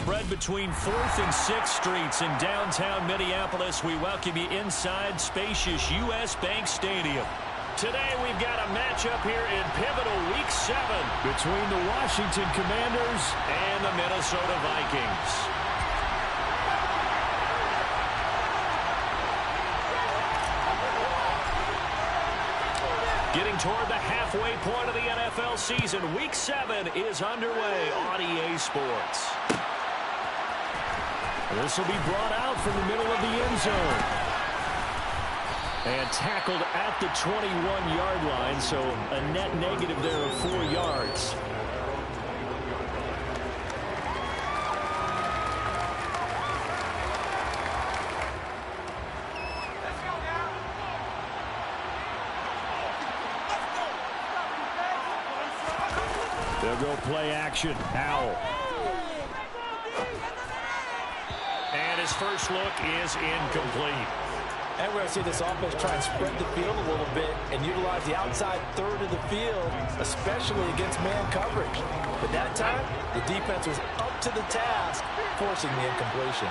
Spread between 4th and 6th Streets in downtown Minneapolis. We welcome you inside spacious U.S. Bank Stadium. Today we've got a matchup here in pivotal Week 7 between the Washington Commanders and the Minnesota Vikings. Getting toward the halfway point of the NFL season, Week 7 is underway on EA Sports. This will be brought out from the middle of the end zone. And tackled at the 21-yard line, so a net negative there of 4 yards. They'll go play action. Howell. And his first look is incomplete. And we're going to see this offense try and spread the field a little bit and utilize the outside third of the field, especially against man coverage. But that time, the defense was up to the task, forcing the incompletion.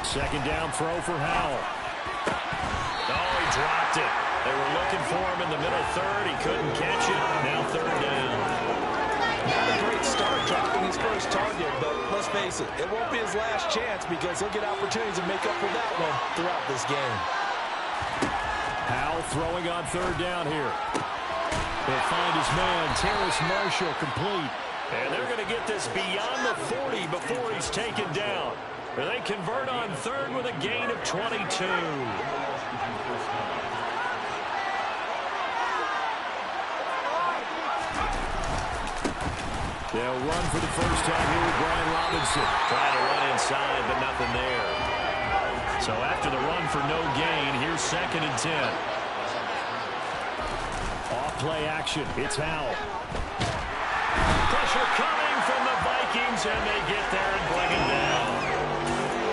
Second down throw for Howell. Oh, he dropped it. They were looking for him in the middle third. He couldn't catch it. Now third down. Not a great start dropping his first target, but let's face it, it won't be his last chance because he'll get opportunities to make up for that one throughout this game. Howell throwing on third down here. He'll find his man, Terrace Marshall, complete. And they're going to get this beyond the 40 before he's taken down. They convert on third with a gain of 22. They'll run for the first time here with Brian Robinson. Trying to run inside, but nothing there. So after the run for no gain, here's 2nd and 10. Off play action. It's Howell. Pressure coming from the Vikings, and they get there and bring him down.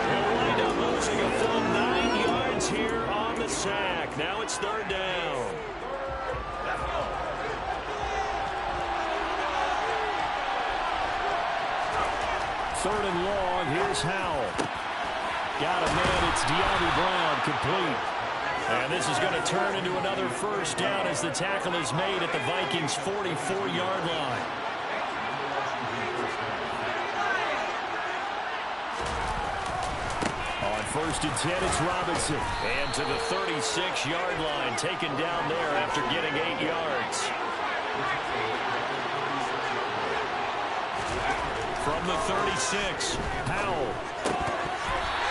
They'll wind up losing a full 9 yards here on the sack. Now it's third down. Third and long, here's Howell. Got a man, it's De'Ami Brown, complete. And this is going to turn into another first down as the tackle is made at the Vikings' 44-yard line. On 1st and 10, it's Robinson. And to the 36-yard line, taken down there after getting 8 yards. From the 36, Howell.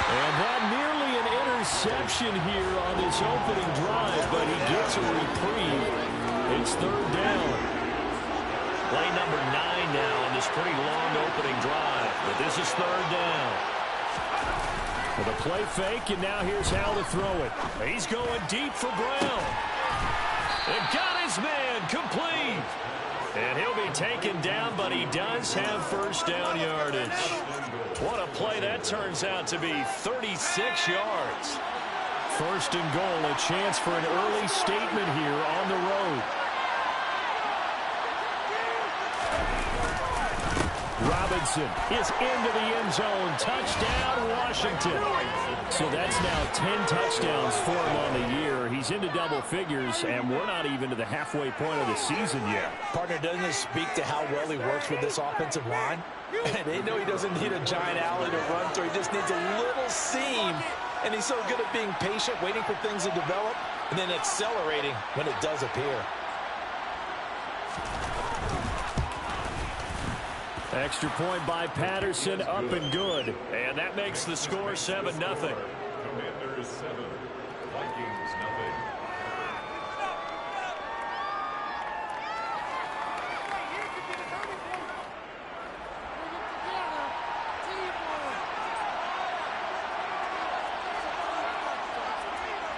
And that nearly an interception here on this opening drive, but he gets a reprieve. It's third down. Play number 9 now on this pretty long opening drive, but this is third down. With a play fake, and now here's Howell to throw it. He's going deep for Brown. And got his man, complete. And he'll be taken down, but he does have first down yardage. What a play that turns out to be, 36 yards. First and goal, a chance for an early statement here on the road. Robinson is into the end zone. Touchdown, Washington. So that's now 10 touchdowns for him on the year. He's into double figures, and we're not even to the halfway point of the season yet. Partner, doesn't this speak to how well he works with this offensive line? They know he doesn't need a giant alley to run through. He just needs a little seam. And he's so good at being patient, waiting for things to develop, and then accelerating when it does appear. Extra point by Patterson, up and good. And that makes the score 7-0. Commanders 7, Vikings 0.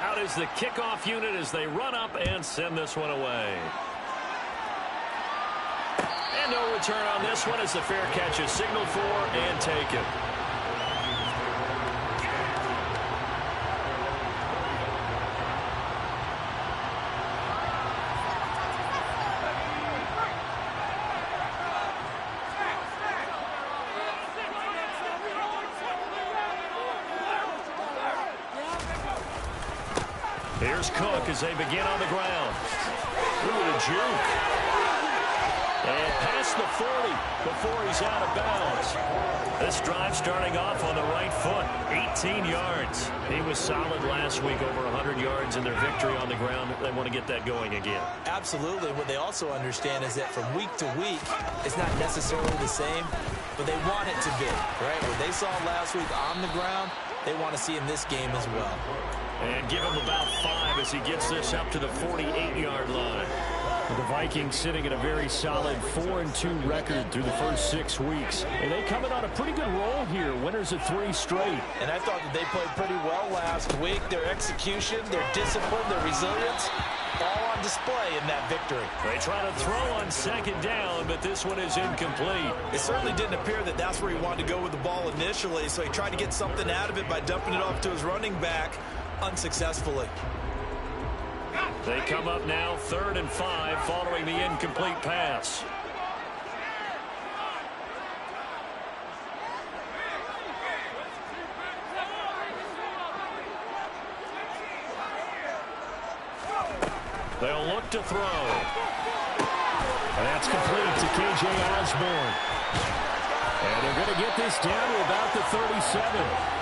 Out is the kickoff unit as they run up and send this one away. And no return on this one as the fair catch is signaled for and taken. Here's Cook as they begin on the ground. Through the juke. And past the 40 before he's out of bounds. This drive starting off on the right foot. 18 yards. He was solid last week, over 100 yards in their victory on the ground. They want to get that going again. Absolutely. What they also understand is that from week to week, it's not necessarily the same, but they want it to be, right? What they saw last week on the ground, they want to see in this game as well. And give him about 5 as he gets this up to the 48-yard line. The Vikings sitting at a very solid 4-2 record through the first 6 weeks. And they come in on a pretty good roll here. Winners of 3 straight. And I thought that they played pretty well last week. Their execution, their discipline, their resilience, all on display in that victory. They try to throw on second down, but this one is incomplete. It certainly didn't appear that that's where he wanted to go with the ball initially, so he tried to get something out of it by dumping it off to his running back unsuccessfully. They come up now 3rd and 5 following the incomplete pass. They'll look to throw. And that's complete to K.J. Osborne. And they're going to get this down to about the 37.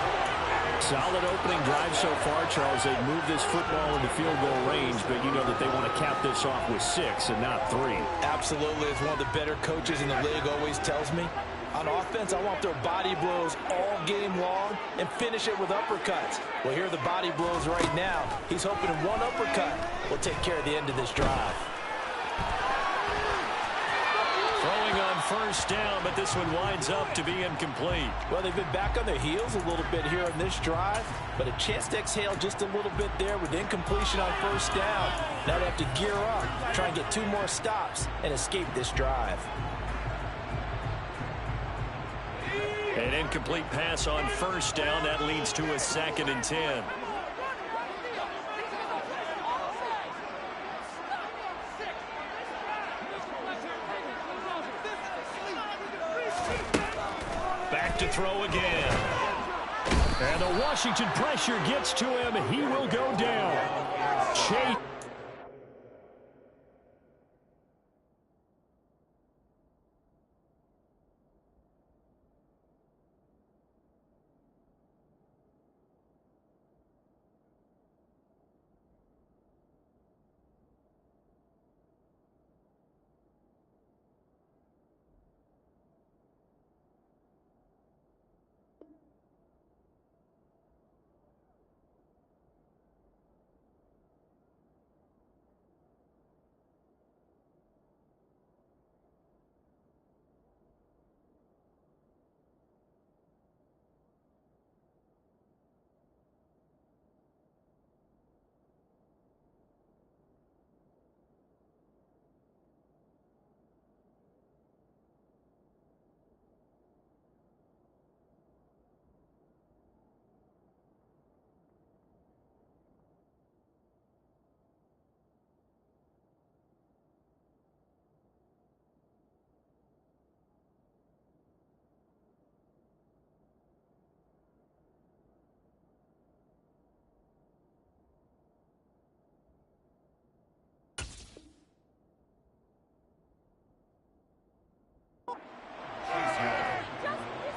Solid opening drive so far, Charles. They've moved this football into field goal range, but you know that they want to cap this off with 6 and not 3. Absolutely. As one of the better coaches in the league always tells me, on offense, I want their body blows all game long and finish it with uppercuts. Well, here are the body blows right now. He's hoping one uppercut will take care of the end of this drive. Throwing on first down, but this one winds up to be incomplete. Well, they've been back on their heels a little bit here on this drive, but a chance to exhale just a little bit there with incompletion on first down. Now they have to gear up, try and get 2 more stops, and escape this drive. An incomplete pass on first down. That leads to a 2nd and 10. Back to throw again. And the Washington pressure gets to him. He will go down. Chase.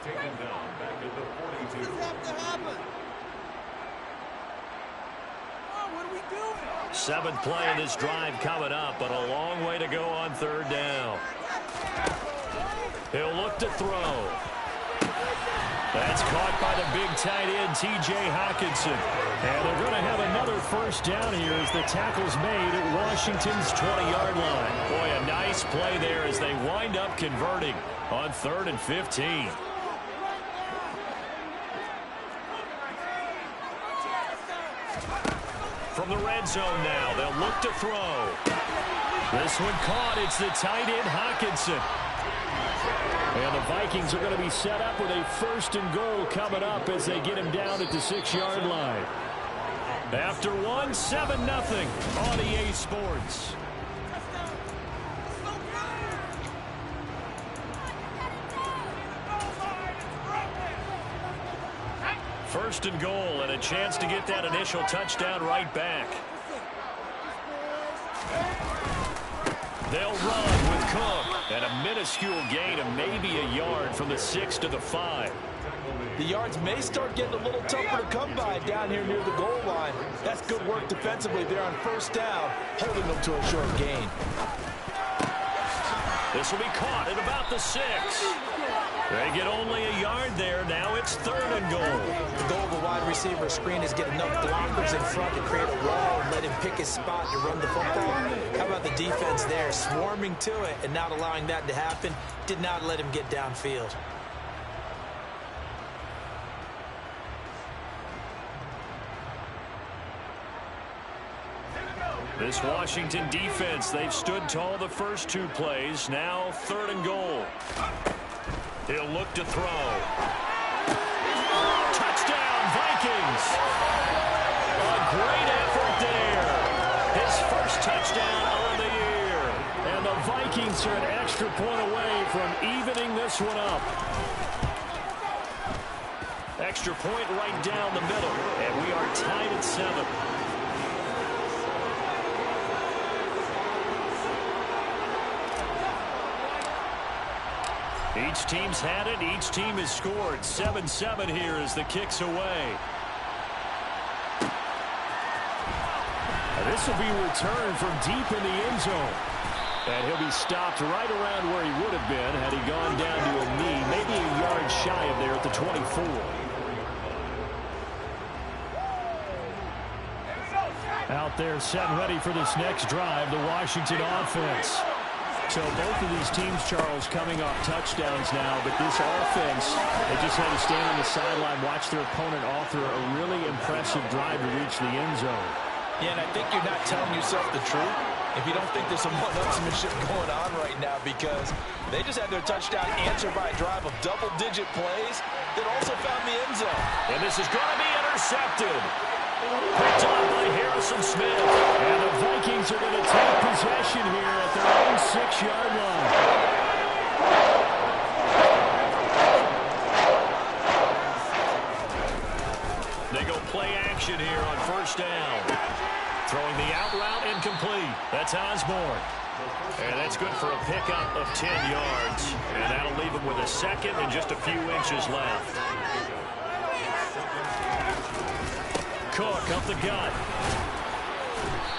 Taken down back at the 42. What are we doing? 7th play of this drive coming up, but a long way to go on 3rd down. He'll look to throw. That's caught by the big tight end, T.J. Hockenson. And they're going to have another first down here as the tackle's made at Washington's 20-yard line. Boy, a nice play there as they wind up converting on 3rd and 15. From the red zone now, they'll look to throw. This one caught. It's the tight end, Hockenson. And the Vikings are going to be set up with a 1st and goal coming up as they get him down at the 6-yard line. After 1, 7-0 on EA Sports. First and goal, and a chance to get that initial touchdown right back. They'll run with Cook, and a minuscule gain of maybe a yard from the 6 to the 5. The yards may start getting a little tougher to come by down here near the goal line. That's good work defensively there on first down, holding them to a short gain. This will be caught at about the 6. They get only a yard there. Now it's 3rd and goal. The goal of a wide receiver screen is get enough blockers in front to create a wall and let him pick his spot to run the football. How about the defense there, swarming to it and not allowing that to happen? Did not let him get downfield. This Washington defense, they've stood tall the first 2 plays. Now 3rd and goal. He'll look to throw. Touchdown, Vikings. A great effort there. His first touchdown of the year. And the Vikings are an extra point away from evening this one up. Extra point right down the middle. And we are tied at 7. Each team's had it. Each team has scored. 7-7 here as the kick's away. This will be returned from deep in the end zone. And he'll be stopped right around where he would have been had he gone down to a knee, maybe a yard shy of there at the 24. Out there set and ready for this next drive, the Washington offense. So both of these teams, Charles, coming off touchdowns now, but this offense, they just had to stand on the sideline, watch their opponent author a really impressive drive to reach the end zone. Yeah, and I think you're not telling yourself the truth if you don't think there's some one-upsmanship going on right now, because they just had their touchdown answered by a drive of double-digit plays that also found the end zone. And this is going to be intercepted. Picked up by Harrison Smith. And the Vikings are going to take possession here at their own 6-yard line. They go play action here on first down. Throwing the out route incomplete. That's Osborne. And that's good for a pickup of 10 yards. And that'll leave him with a second and just a few inches left. Cook up the gut.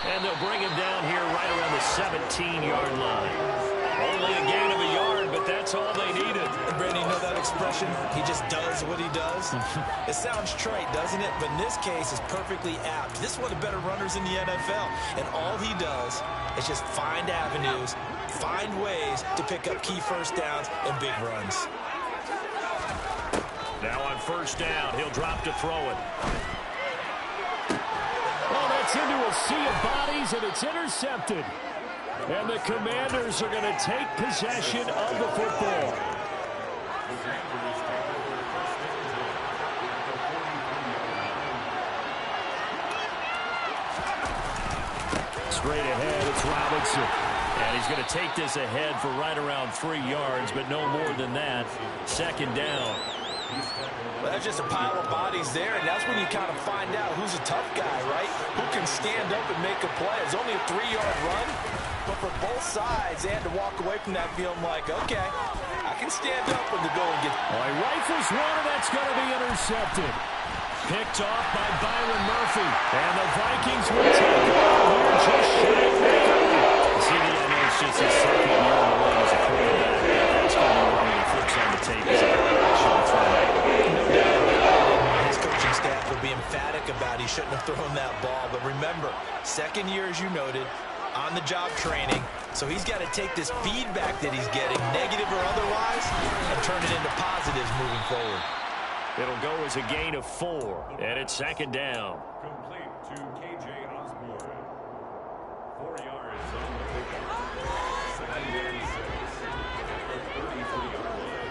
And they'll bring him down here right around the 17-yard line. Only a gain of a yard, but that's all they needed. And Brandon, you know that expression? He just does what he does. It sounds trite, doesn't it? But in this case, it's perfectly apt. This is one of the better runners in the NFL. And all he does is just find avenues, find ways to pick up key first downs and big runs. Now on first down, he'll drop to throw it. Oh, that's into a sea of bodies, and it's intercepted. And the Commanders are going to take possession of the football. Straight ahead, it's Robinson. And he's going to take this ahead for right around 3 yards, but no more than that. Second down. Well, that's just a pile of bodies there, and that's when you kind of find out who's a tough guy, right? Who can stand up and make a play. It's only a 3-yard run, but for both sides, they had to walk away from that feeling like, okay, I can stand up when the going gets... Well, he rifles one, and that's going to be intercepted. Picked off by Byron Murphy, and the Vikings will take off here just shy of victory. See, I know it's just his second year in the league as a quarterback. It's going to be one when he flips on the tape. His coaching staff will be emphatic about he shouldn't have thrown that ball. But remember, second year, as you noted, on-the-job training. So he's got to take this feedback that he's getting, negative or otherwise, and turn it into positives moving forward. It'll go as a gain of 4, and it's second down. Complete to K.J. Osborne. 4 yards on the pickup. Second and 6 at the 33-yard line.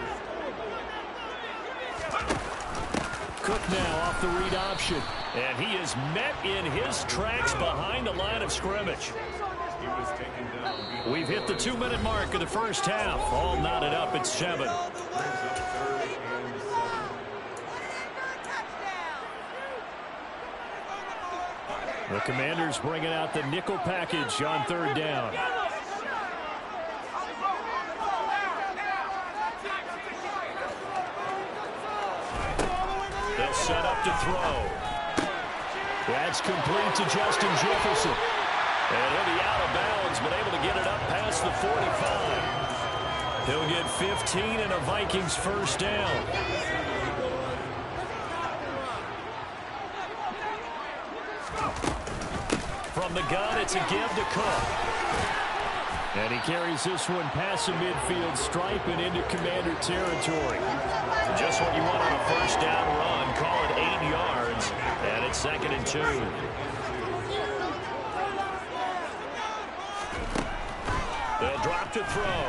Cook now off the read option. And he is met in his tracks behind the line of scrimmage. He was taken down. We've hit the 2-minute mark of the first half. All knotted up at 7. Brings up 3rd and 7. The Commanders bringing out the nickel package on third down. They'll set up to throw. That's complete to Justin Jefferson. And he'll be out of bounds, but able to get it up past the 45. He'll get 15 and a Vikings first down. From the gun, it's a give to Cook. And he carries this one past the midfield stripe and into Commander territory. Just what you want on a first down run. Call it 8 yards. And it's 2nd and 2. They'll drop to throw.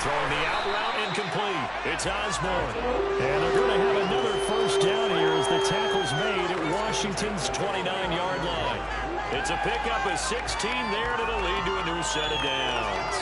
Throwing the out route incomplete. It's Osborne. And they're going to have another first down here as the tackle's made at Washington's 29-yard line. It's a pickup of 16 there to the lead to a new set of downs.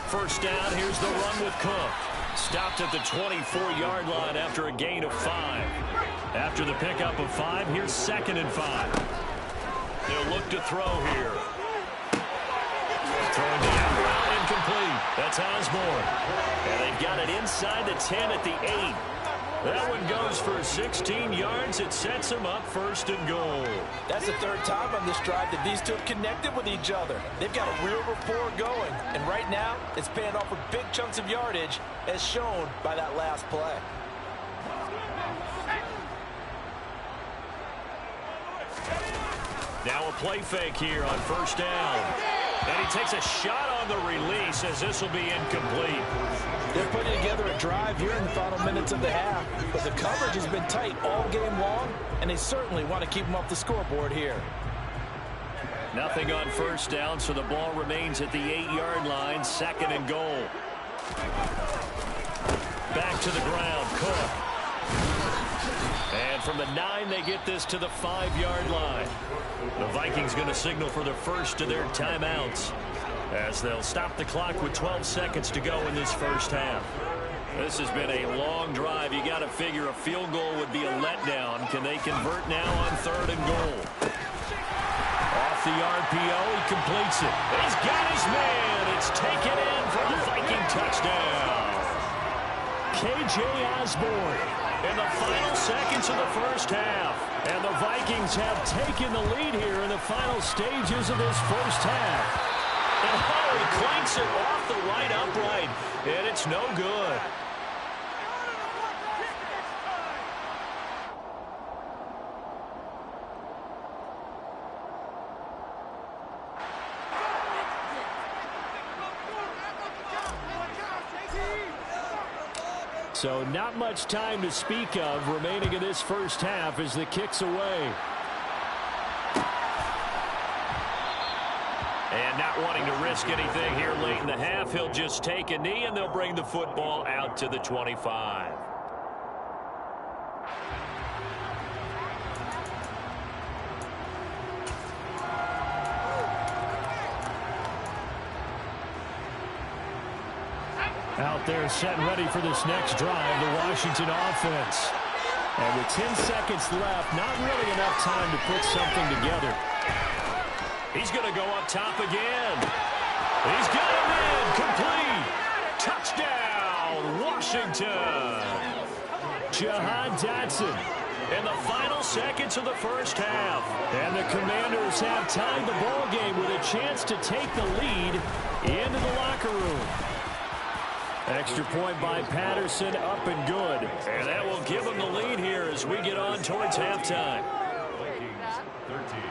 First down, here's the run with Cook. Stopped at the 24-yard line after a gain of 5. After the pickup of 5, here's 2nd and 5. They'll look to throw here. Throwing the out route incomplete. That's Osborne. And they've got it inside the 10 at the 8. That one goes for 16 yards. It sets them up 1st and goal. That's the 3rd time on this drive that these two have connected with each other. They've got a real rapport going. And right now, it's paying off with big chunks of yardage, as shown by that last play. Now a play fake here on first down. And he takes a shot on the release as this will be incomplete. They're putting together a drive here in the final minutes of the half. But the coverage has been tight all game long, and they certainly want to keep them off the scoreboard here. Nothing on first down, so the ball remains at the 8-yard line, 2nd and goal. Back to the ground, Cook. And from the 9, they get this to the 5-yard line. The Vikings going to signal for the first of their timeouts as they'll stop the clock with 12 seconds to go in this first half. This has been a long drive. You got to figure a field goal would be a letdown. Can they convert now on 3rd and goal? Off the RPO, he completes it. He's got his man. It's taken in for the Viking touchdown. KJ Osborne in the final seconds of the first half. And the Vikings have taken the lead here in the final stages of this first half. And he clanks it off the right upright, and it's no good. So not much time to speak of remaining in this first half as the kick's away. And not wanting to risk anything here late in the half, he'll just take a knee and they'll bring the football out to the 25. Out there set and ready for this next drive, the Washington offense. And with 10 seconds left, not really enough time to put something together. He's going to go up top again. He's got him in. Complete. Touchdown, Washington. Jahan Dotson in the final seconds of the first half. And the Commanders have tied the ball game with a chance to take the lead into the locker room. Extra point by Patterson, up and good. And that will give them the lead here as we get on towards halftime. Vikings 13.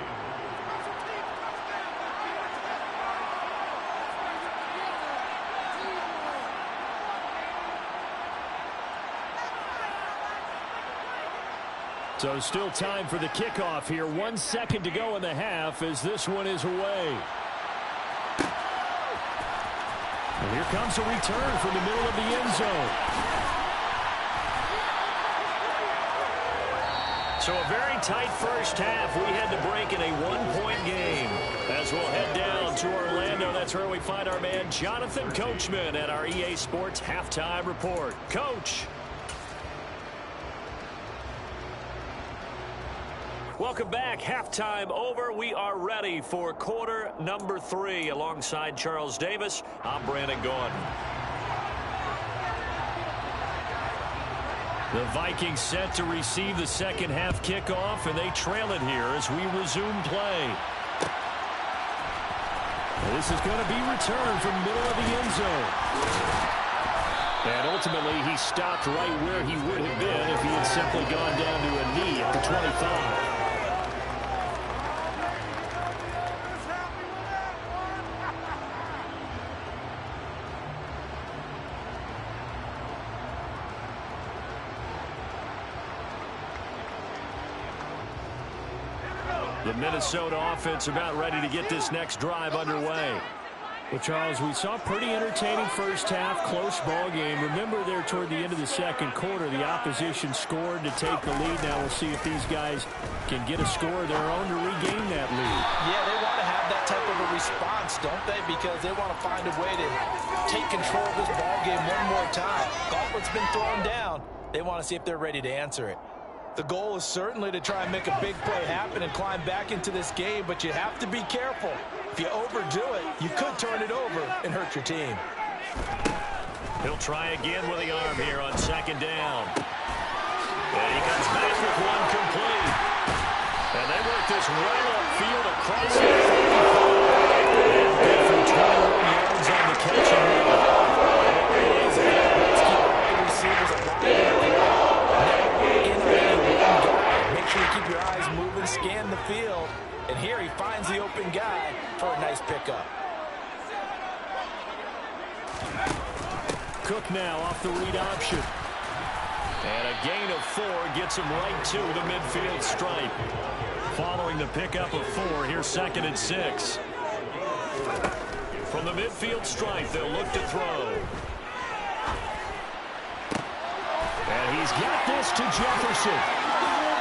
So still time for the kickoff here. 1 second to go in the half as this one is away. And here comes a return from the middle of the end zone. So a very tight first half. We had to break in a one-point game. As we'll head down to Orlando, that's where we find our man Jonathan Coachman at our EA Sports Halftime Report. Coach. Welcome back. Halftime over. We are ready for quarter number 3. Alongside Charles Davis, I'm Brandon Gaudin. The Vikings set to receive the second half kickoff, and they trail it here as we resume play. This is going to be returned from the middle of the end zone. And ultimately, he stopped right where he would have been if he had simply gone down to a knee at the 25. The Minnesota offense about ready to get this next drive underway. Well, Charles, we saw a pretty entertaining first half, close ball game. Remember there toward the end of the second quarter, the opposition scored to take the lead. Now we'll see if these guys can get a score of their own to regain that lead. Yeah, they want to have that type of a response, don't they? Because they want to find a way to take control of this ball game one more time. Gauntlet's been thrown down. They want to see if they're ready to answer it. The goal is certainly to try and make a big play happen and climb back into this game, but you have to be careful. If you overdo it, you could turn it over and hurt your team. He'll try again with the arm here on second down. And he comes back with one complete. And they work this right upfield across the 35. And good for 21 yards on the catch and run. Let's keep the receivers alive. Make sure you keep your eyes moving, scan the field, and here he finds the open guy for a nice pickup. Cook now off the read option. And a gain of 4 gets him right to the midfield stripe. Following the pickup of 4, here's 2nd and 6. From the midfield stripe, they'll look to throw. And he's got this to Jefferson.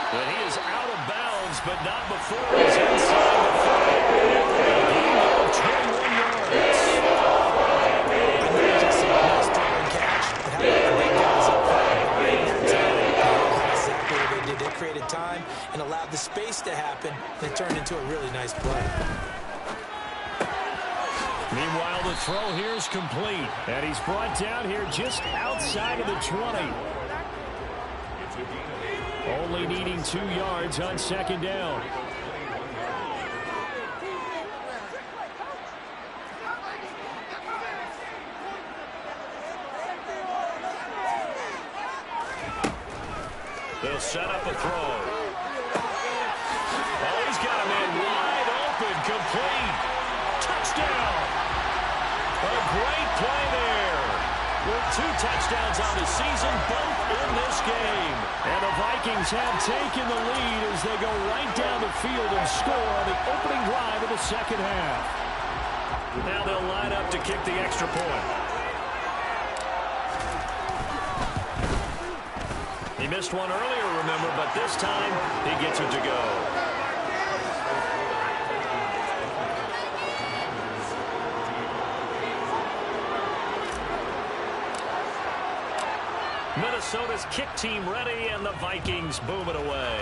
And he is out of bounds, but not before he's inside the 5. A gain of 21 yards. I know you just said a nice throwing catch, but how about the big guys up front? That's exactly what they did. They created time and allowed the space to happen, and it turned into a really nice play. Meanwhile, the throw here is complete. And he's brought down here just outside of the 20. Only needing 2 yards on second down. They'll set up a throw. Oh, he's got a man wide open, complete. Touchdown. A great play there. With 2 touchdowns on the season, both in this game. And the Vikings have taken the lead as they go right down the field and score on the opening drive of the second half. Now they'll line up to kick the extra point. He missed one earlier, remember, but this time he gets it to go. Minnesota's kick team ready, and the Vikings boom it away.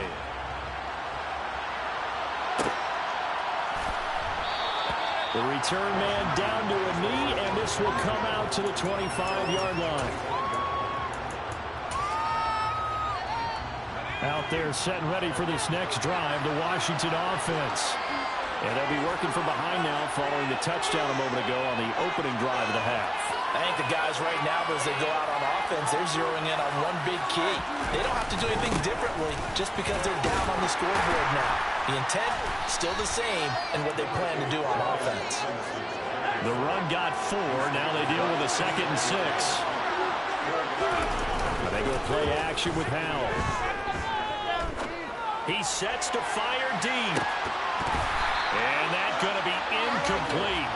The return man down to a knee, and this will come out to the 25-yard line. Out there set and ready for this next drive, the Washington offense. And they'll be working from behind now following the touchdown a moment ago on the opening drive of the half. I think the guys right now, as they go out on offense, they're zeroing in on one big key. They don't have to do anything differently just because they're down on the scoreboard now. The intent, still the same, and what they plan to do on offense. The run got 4. Now they deal with a 2nd and 6. They go play action with Howell. He sets to fire deep. And that's going to be incomplete.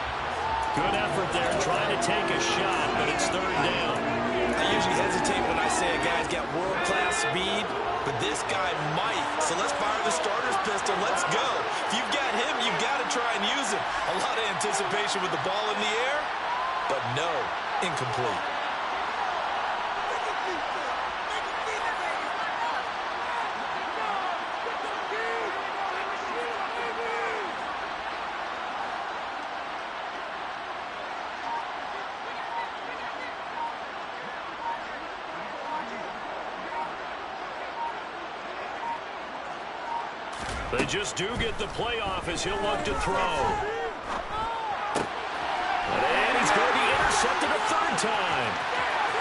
Good effort there trying to take a shot, but it's 3rd down. I usually hesitate when I say a guy's got world-class speed. but this guy might. So let's fire the starter's pistol. Let's go. If you've got him, you've got to try and use him. A lot of anticipation with the ball in the air, but no, incomplete. They just do get the playoff as he'll look to throw. And he's going to be intercepted a third time.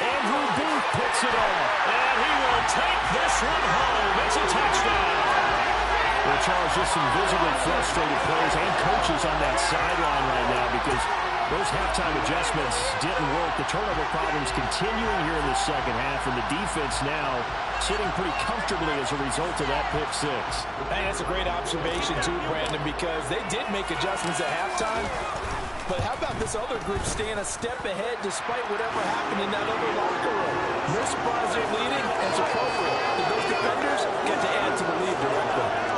Andrew Booth picks it off. And he will take this one home. It's a touchdown. Well, Charles, just some visibly frustrated players and coaches on that sideline right now because those halftime adjustments didn't work. The turnover problems continuing here in the second half, and the defense now sitting pretty comfortably as a result of that pick six. Hey, that's a great observation too, Brandon, because they did make adjustments at halftime. But how about this other group staying a step ahead despite whatever happened in that other locker room? No surprise they're leading, and it's appropriate that those defenders get to add to the lead directly.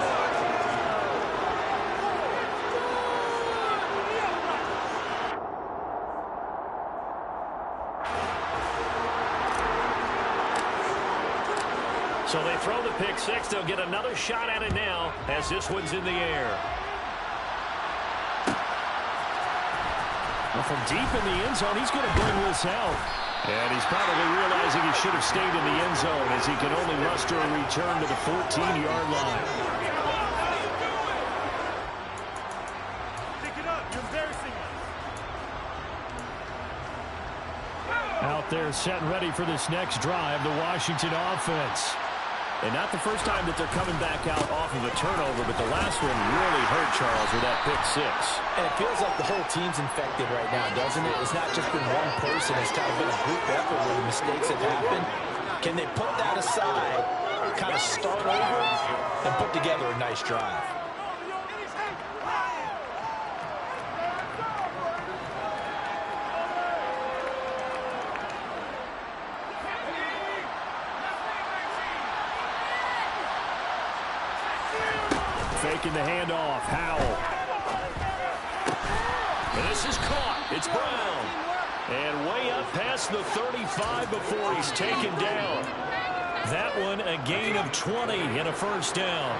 So they throw the pick six. They'll get another shot at it now as this one's in the air. Well, from deep in the end zone, he's going to bring this out. And he's probably realizing he should have stayed in the end zone as he can only muster a return to the 14-yard line. Pick it up. You're embarrassing us. Out there set and ready for this next drive, the Washington offense. And not the first time that they're coming back out off of a turnover, but the last one really hurt, Charles, with that pick six. And it feels like the whole team's infected right now, doesn't it? It's not just been one person. It's kind of been a group effort where the mistakes have happened. Can they put that aside, kind of start over, and put together a nice drive? Faking the handoff, Howell. And this is caught. It's Brown. And way up past the 35 before he's taken down. That one a gain of 20 and a first down.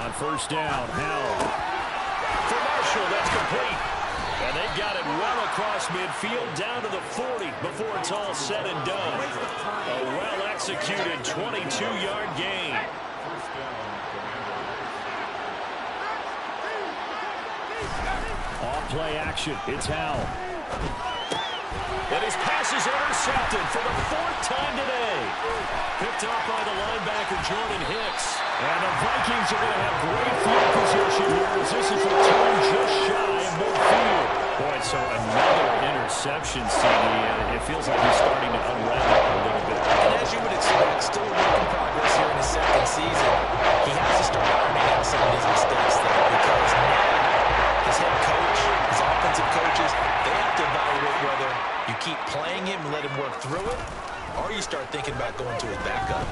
On first down, Howell. For Marshall, that's complete. And they've got it well across midfield down to the 40 before it's all said and done. A well-executed 22-yard gain. Off-play action. It's Howell. And his pass is intercepted for the fourth time today. Picked up by the linebacker, Jordan Hicks. And the Vikings are going to have great field position here as this is returned just shy of midfield. Boy, so another interception, CD, and it feels like he's starting to unravel a little bit. And as you would expect, still a work in progress here in his second season. He has to start ironing out some of these mistakes, though, because now his head coach, his offensive coaches, they have to evaluate whether you keep playing him and let him work through it, or you start thinking about going to his backup.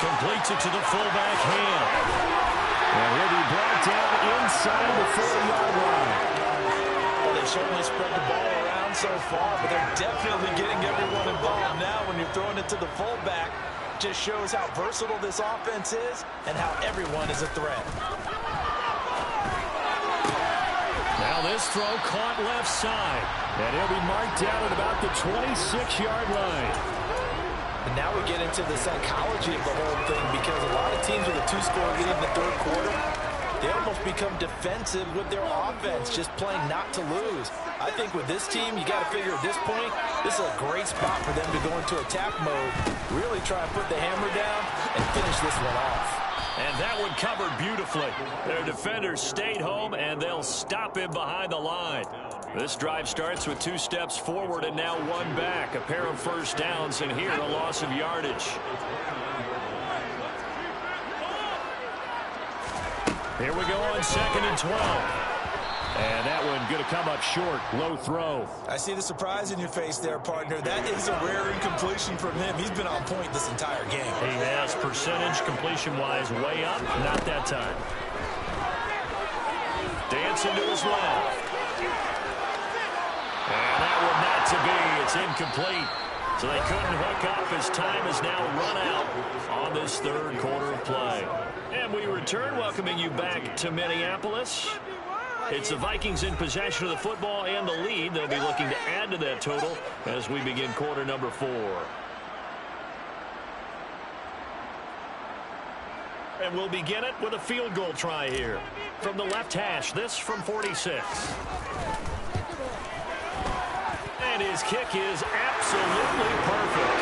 Completes it to the fullback hand. And he'll be brought down inside the 40-yard line. Well, they've certainly spread the ball around so far, but they're definitely getting everyone involved now when you're throwing it to the fullback. Just shows how versatile this offense is and how everyone is a threat. Now this throw caught left side. And he'll be marked down at about the 26-yard line. And now we get into the psychology of the whole thing because a lot of teams with a two-score lead in the third quarter, they almost become defensive with their offense, just playing not to lose. I think with this team, you got to figure at this point, this is a great spot for them to go into attack mode, really try and put the hammer down and finish this one off. And that one covered beautifully. Their defenders stayed home, and they'll stop him behind the line. This drive starts with 2 steps forward and now 1 back. A pair of first downs, and here a loss of yardage. Here we go on 2nd and 12. And that one going to come up short. Low throw. I see the surprise in your face there, partner. That is a rare incompletion from him. He's been on point this entire game. He has percentage completion-wise way up. Not that time. Dancing to his left. And that one not to be. It's incomplete. So they couldn't hook up as time has now run out on this third quarter of play. And we return, welcoming you back to Minneapolis. It's the Vikings in possession of the football and the lead. They'll be looking to add to that total as we begin quarter number 4. And we'll begin it with a field goal try here. From the left hash, this from 46. And his kick is absolutely perfect.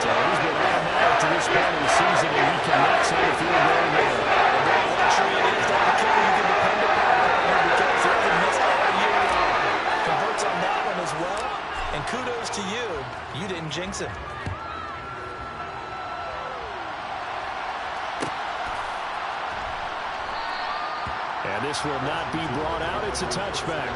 So he's been automatic to this point of the season, and he connects on the field goal there. What a luxury it is to have a kicker you can depend upon, because he hasn't missed all year long. Converts on that one as well. And kudos to you. You didn't jinx him. And this will not be brought out. It's a touchback.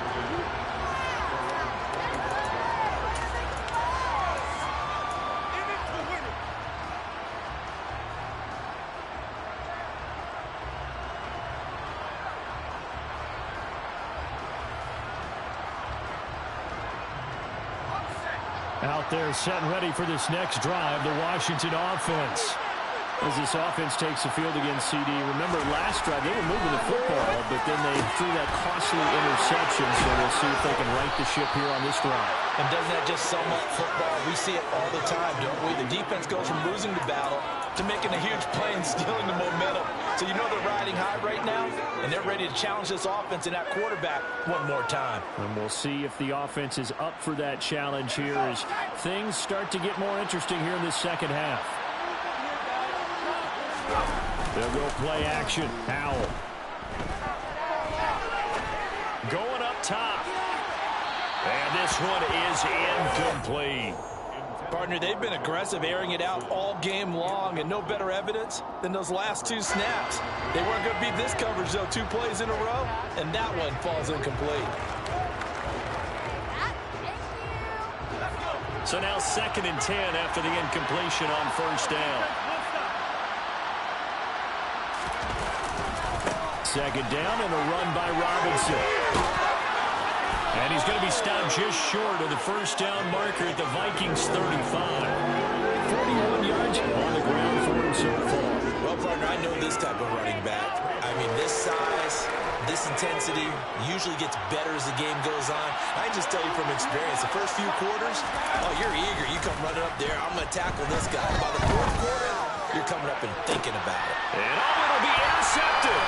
Out there set and ready for this next drive, the Washington offense. As this offense takes the field against CD. Remember last drive, they were moving the football, but then they threw that costly interception, so we'll see if they can right the ship here on this drive. And doesn't that just sum up football? We see it all the time, don't we? The defense goes from losing the battle to making a huge play and stealing the momentum. So you know they're riding high right now, and they're ready to challenge this offense and that quarterback one more time. And we'll see if the offense is up for that challenge here as things start to get more interesting here in this second half. They'll go play action. Howell. Going up top. And this one is incomplete. Partner, they've been aggressive, airing it out all game long, and no better evidence than those last 2 snaps. They weren't going to beat this coverage, though, 2 plays in a row, and that one falls incomplete. So now 2nd and 10 after the incompletion on first down. 2nd down and a run by Robinson. And he's going to be stopped just short of the first down marker at the Vikings 35. 41 yards on the ground for him so far. Well, partner, I know this type of running back. I mean, this size, this intensity usually gets better as the game goes on. I can just tell you from experience, the first few quarters, oh, you're eager. You come running up there. I'm going to tackle this guy. By the 4th quarter, you're coming up and thinking about it. And it'll be intercepted.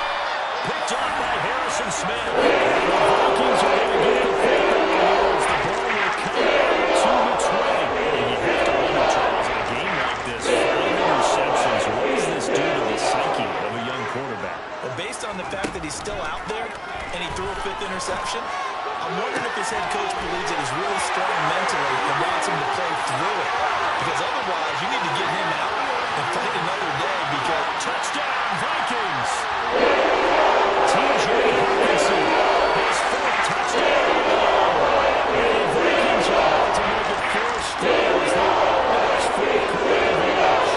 Picked off by Harrison Smith. And the Vikings are going to get the football as the ball will come out to the 20. And you have to wonder, Charles, in a game like this, 5 interceptions, what does this do to the psyche of a young quarterback? Well, based on the fact that he's still out there and he threw a 5th interception, I'm wondering if his head coach believes that he's really strong mentally and wants him to play through it. Because otherwise, you need to get him out and fight another day because touchdown, Vikings! T.J. Hawkinson, his 4th touchdown. And the Vikings are about to make it 4 straight as they own this 4th quarter advantage.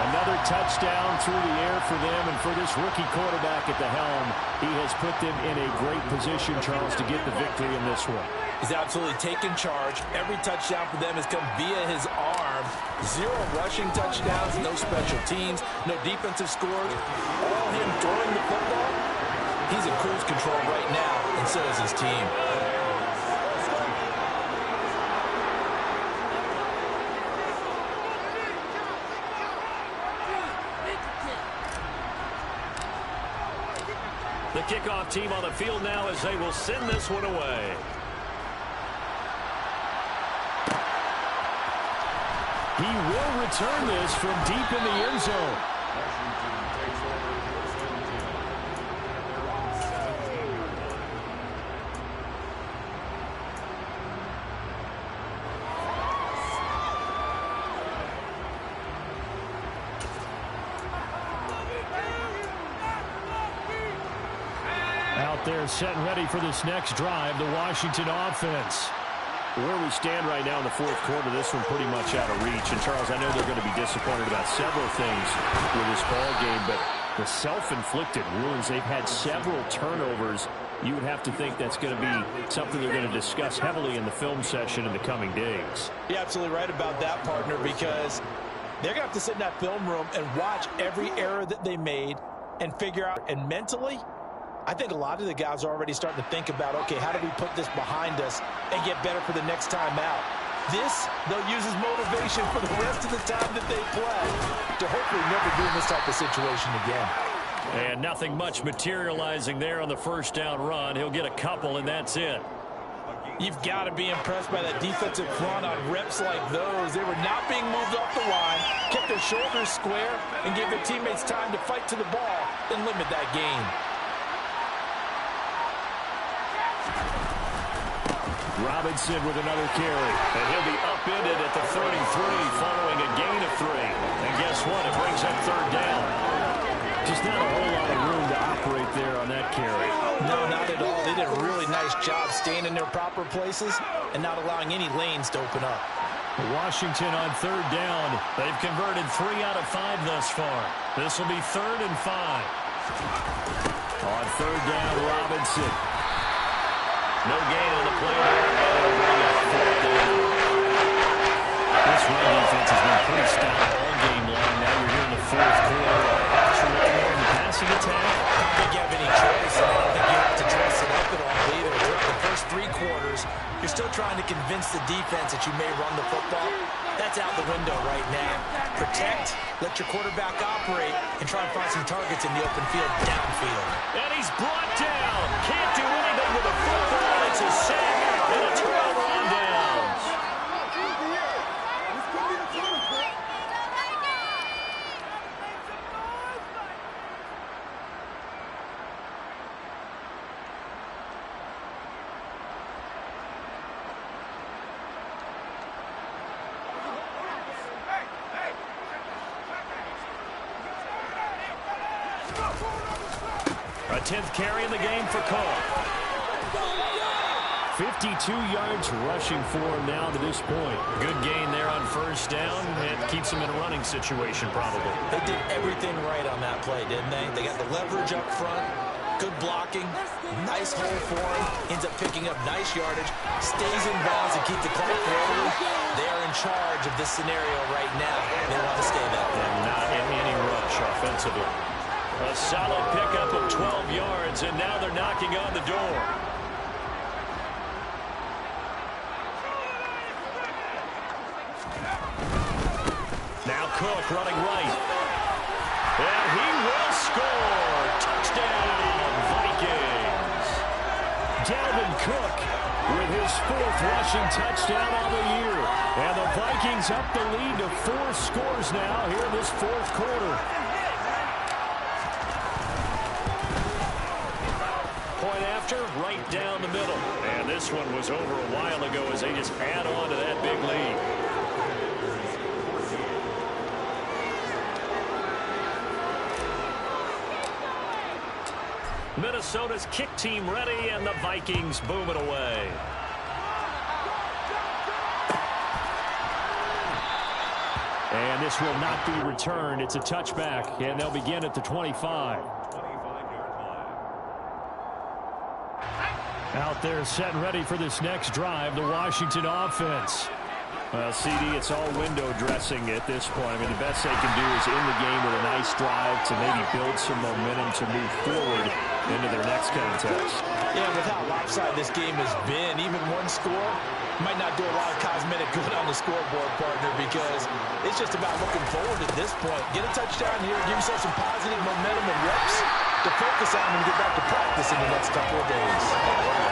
Another touchdown through the air for them, and for this rookie quarterback at the helm, he has put them in a great position, Charles, to get the victory in this one. He's absolutely taken charge. Every touchdown for them has come via his arm. 0 rushing touchdowns, no special teams, no defensive scores. All him throwing the football. He's in cruise control right now, and so is his team. The kickoff team on the field now as they will send this one away. He will return this from deep in the end zone. Out there set and ready for this next drive, the Washington offense. Where we stand right now in the fourth quarter, this one pretty much out of reach. And, Charles, I know they're going to be disappointed about several things with this ball game, but the self-inflicted wounds, they've had several turnovers. You would have to think that's going to be something they're going to discuss heavily in the film session in the coming days. You're absolutely right about that, partner, because they're going to have to sit in that film room and watch every error that they made and figure out. And mentally, I think a lot of the guys are already starting to think about, okay, how do we put this behind us and get better for the next time out? This, they'll use as motivation for the rest of the time that they play to hopefully never be in this type of situation again. And nothing much materializing there on the first down run. He'll get a couple, and that's it. You've got to be impressed by that defensive front on reps like those. They were not being moved off the line, kept their shoulders square, and gave their teammates time to fight to the ball and limit that gain. Robinson with another carry. And he'll be upended at the 33 following a gain of 3. And guess what? It brings up third down. Just not a whole lot of room to operate there on that carry. No, not at all. They did a really nice job staying in their proper places and not allowing any lanes to open up. Washington on third down. They've converted 3 out of 5 thus far. This will be 3rd and 5. On third down, Robinson. No gain on the play there, and it'll bring up 4th down. This run defense has been pretty stout all game long. Now you're here in the fourth quarter. Should we more in the passing attack? I don't think you have any choice. I don't think you have to dress it up at all either. Throughout the first 3 quarters, you're still trying to convince the defense that you may run the football. That's out the window right now. Protect, let your quarterback operate, and try and find some targets in the open field downfield. And he's brought down. Can't do anything with a football. It's a sack and a turnover on downs. A 10th carry in the game for Cole. 52 yards rushing for him now to this point. Good gain there on first down. It keeps him in a running situation probably. They did everything right on that play, didn't they? They got the leverage up front, good blocking, nice hole for him, ends up picking up nice yardage, stays in bounds and keeps the clock rolling. They are in charge of this scenario right now. They want to stay that way. And not in any rush offensively. A solid pickup of 12 yards, and now they're knocking on the door. Now Cook running right. And he will score. Touchdown, Vikings. Dalvin Cook with his 4th rushing touchdown on the year. And the Vikings up the lead to 4 scores now here in this 4th quarter. Point after, right down the middle. And this one was over a while ago as they just add on to that big lead. Minnesota's kick team ready, and the Vikings boom it away. And this will not be returned. It's a touchback, and they'll begin at the 25. Out there set and ready for this next drive, the Washington offense. Well, CD, it's all window dressing at this point. I mean, the best they can do is in the game with a nice drive to maybe build some momentum to move forward into their next contest. Yeah, with how lopsided this game has been, even one score might not do a lot of cosmetic good on the scoreboard, partner, because it's just about looking forward at this point. Get a touchdown here, give yourself some positive momentum and reps to focus on when you get back to practice in the next couple of days.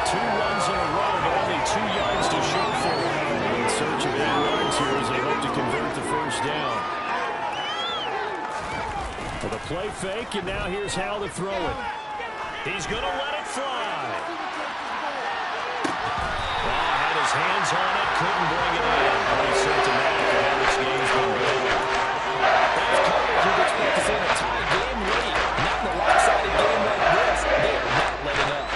2 runs in a row, but only 2 yards to show for it. In search of 8 yards here as they hope to convert the first down. With a play fake, and now here's how to throw it. He's going to let it fly. Had his hands on it, couldn't bring it in. Pretty symptomatic of how this game's been going. That's coverage you'd expect to see in a tie game late. Not in a lopsided game like this. They are not letting up.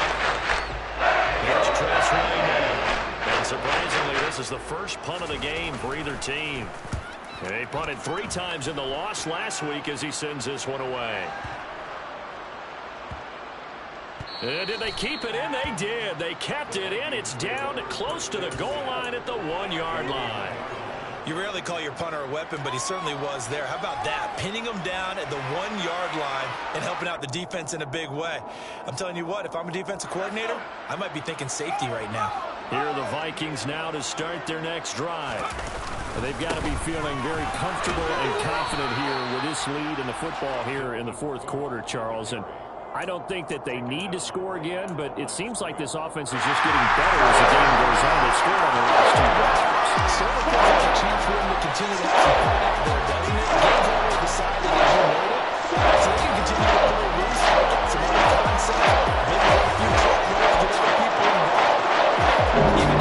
punting. They punted 3 times in the loss last week as he sends this one away. And did they keep it in? They did. They kept it in. It's down close to the goal line at the 1-yard line. You rarely call your punter a weapon, but he certainly was there. How about that? Pinning him down at the 1-yard line and helping out the defense in a big way. I'm telling you what, if I'm a defensive coordinator, I might be thinking safety right now. Here are the Vikings now to start their next drive. They've got to be feeling very comfortable and confident here with this lead in the football here in the fourth quarter, Charles. And I don't think that they need to score again, but it seems like this offense is just getting better as the game goes on. They've scored on their last 2 drives. Certainly feels like a chance for them to continue to have some fun out there, doesn't it? The game's already decided, as you noted. So they can continue to play loose, some other concept, maybe a few try rolls, get other people involved. Even